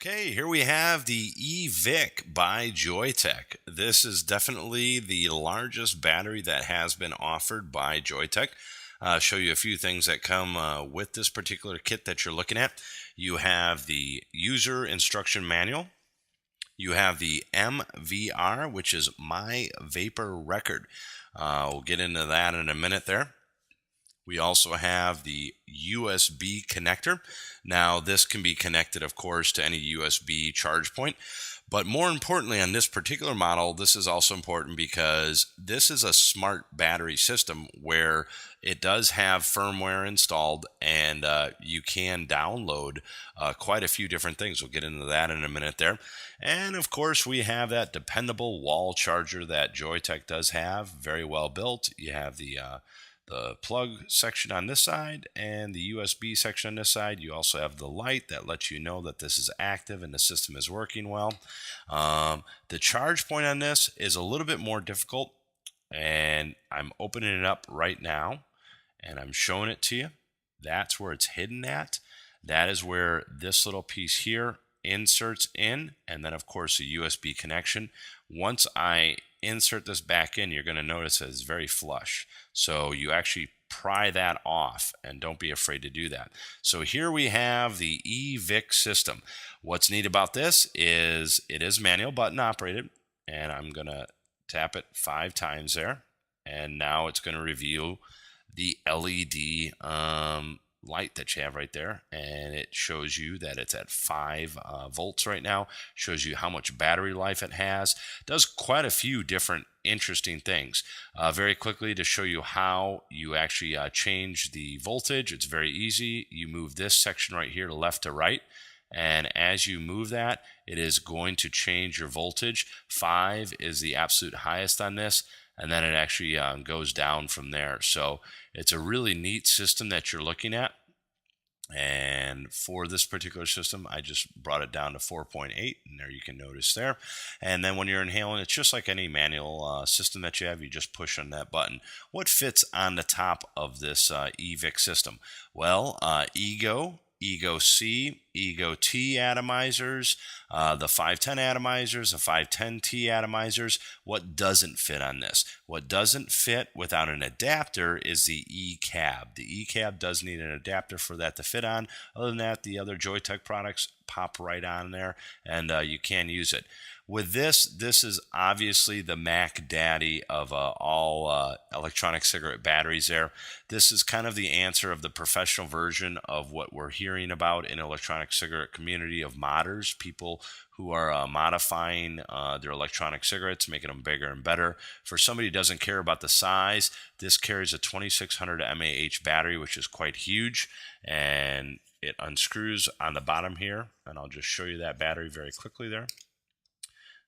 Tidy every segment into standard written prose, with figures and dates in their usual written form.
Okay, here we have the eVic by Joyetech. This is definitely the largest battery that has been offered by Joyetech. Show you a few things that come with this particular kit that you're looking at. You have the user instruction manual. You have the MVR, which is My Vapor Record. We'll get into that in a minute there. We also have the USB connector. Now, this can be connected, of course, to any USB charge point. But more importantly, on this particular model, this is also important because this is a smart battery system where it does have firmware installed, and you can download quite a few different things. We'll get into that in a minute there. And of course, we have that dependable wall charger that Joyetech does have, very well built. You have the plug section on this side and the USB section on this side. You also have the light that lets you know that this is active and the system is working well. The charge point on this is a little bit more difficult, and I'm opening it up right now and I'm showing it to you. That's where it's hidden at. That is where this little piece here inserts in, and then of course a USB connection. Once I insert this back in, you're going to notice that it's very flush. So you actually pry that off, and don't be afraid to do that. So here we have the eVic system. What's neat about this is it is manual button operated, and I'm going to tap it 5 times there, and now it's going to reveal the LED light that you have right there, and it shows you that it's at 5 volts right now. Shows you how much battery life it has. Does quite a few different interesting things. Very quickly, to show you how you actually change the voltage, it's very easy. You move this section right here to left to right, and as you move that, it is going to change your voltage. 5 is the absolute highest on this, and then it actually goes down from there. So it's a really neat system that you're looking at. And for this particular system, I just brought it down to 4.8, and there you can notice there. And then when you're inhaling, it's just like any manual system that you have. You just push on that button. What fits on the top of this eVic system? Well, Ego C, Ego T atomizers, the 510 atomizers, the 510T atomizers. What doesn't fit on this? What doesn't fit without an adapter is the eCab. The eCab does need an adapter for that to fit on. Other than that, the other Joyetech products pop right on there, and you can use it. With this is obviously the Mac Daddy of all electronic cigarette batteries there. This is kind of the answer of the professional version of what we're hearing about in electronic cigarette community of modders, people who are modifying their electronic cigarettes, making them bigger and better. For somebody who doesn't care about the size, this carries a 2600 mAh battery, which is quite huge, and it unscrews on the bottom here, and I'll just show you that battery very quickly there.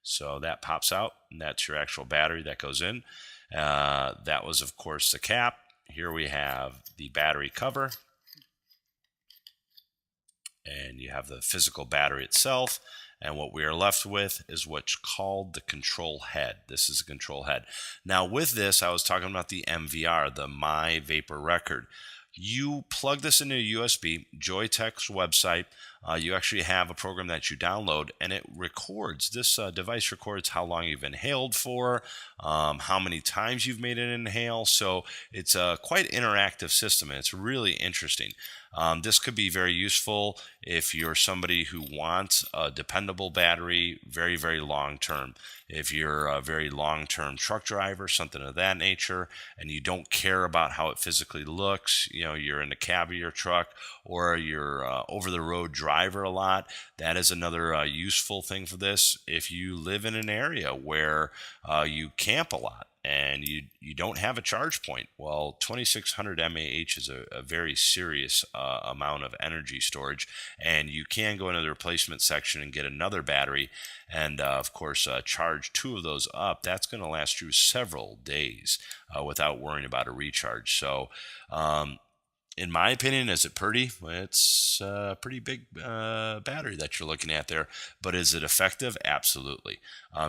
So that pops out, and that's your actual battery that goes in. That was, of course, the cap. Here we have the battery cover, and you have the physical battery itself. And what we are left with is what's called the control head. This is the control head. Now, with this, I was talking about the MVR, the My Vapor Record. You plug this into a USB, Joyetech's website. You actually have a program that you download, and it records. This device records how long you've inhaled for, how many times you've made an inhale. So it's a quite interactive system, and it's really interesting. This could be very useful if you're somebody who wants a dependable battery very, very long term. If you're a very long-term truck driver, something of that nature, and you don't care about how it physically looks, you're in the cab of your truck, or you're over-the-road driver a lot, that is another useful thing for this. If you live in an area where you camp a lot, and you don't have a charge point, well, 2600 mAh is a very serious amount of energy storage, and you can go into the replacement section and get another battery, and of course charge 2 of those up. That's going to last you several days without worrying about a recharge. So in my opinion, is it pretty? It's a pretty big battery that you're looking at there. But is it effective? Absolutely.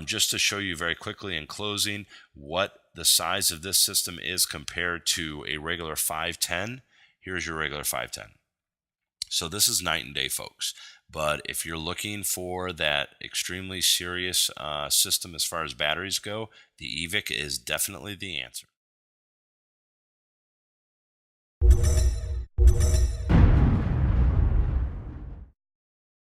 Just to show you very quickly in closing what the size of this system is compared to a regular 510, here's your regular 510. So this is night and day, folks. But if you're looking for that extremely serious system as far as batteries go, the eVic is definitely the answer.